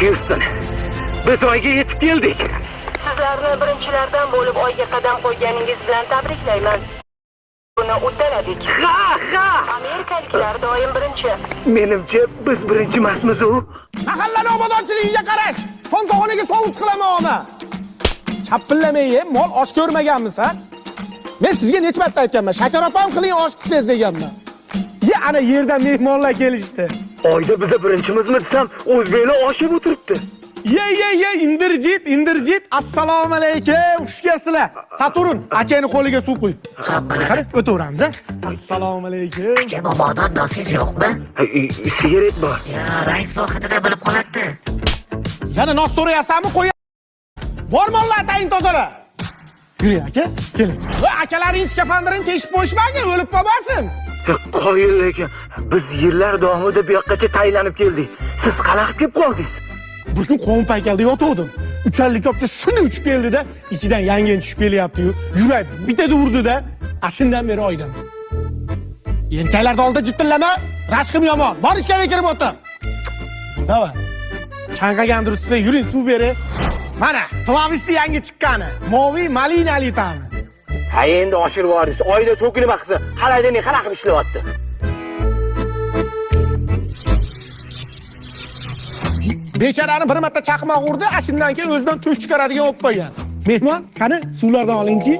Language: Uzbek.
Houston, biz oyga yetib keldik. Sizlarni birinchilardan bo'lib oyga qadam qo'yganingiz bilan tabriklayman. Buni uddaladik. Ha! Amerikaliklar doim birinchi. Menimcha biz birinchi emasmiz-ku. Mahallani obodonchiligiga qarash. Somsaxonaga sovus qilaman ona. Chapillamay ye, mol osh ko'rmaganmisan? Men sizga necha marta aytganman, shakar opam qiling osh qilsangiz deganman. Ye ana yerdan mehmonlar kelishdi. Oyda biz birinchimizmi desam, o'zbeklar oshib o'tiribdi. Ye, indirjit. Assalomu alaykum. Xush kelibsizlar. Saturn, akani qo'liga suv qo'y. Qani, o'taveramiz a? Assalomu alaykum. Aka bobodan dodsiz yo'qmi? Sigaret bor. Ya, rais bu haqida bilib qolardi. Yana nos so'rayapsanmi? Qo'y. Bormonlar atayin tozala. Yuring aka, keling. Va akalaring skafandrini teshib qo'yishmagin, o'lib qolmasin. Qoyil lekin biz yillar davomida bu yoqqacha taylanib keldik. Siz qanaqib kelib qoldingiz? Bir kun qovun paykalda yotuvdim. Ucharlik opcha shuni uchib keldida, ichidan yangin tushib kelyapti-yu. Yurak bitada urdi-da, ashundan beri oydan. Erkaklarda oldida jittillama, rashqim yomon. Bor ishga kirib o'tir. Davay. Chanqagan durustsa yuring suv beri. Mana, Tlavisti yangi chiqqani. Moviy malinali ta'mi. Ha endi oshirib yuborsiz. Oyda to'kilib qilsa, qalaydan qanaqa ishlayapti? Bechorani bir marta chaqmoq urdi, ashundan keyin o'zidan to'k chiqaradigan bo'lib qolgan. Mehmon, qani suvlardan olingchi.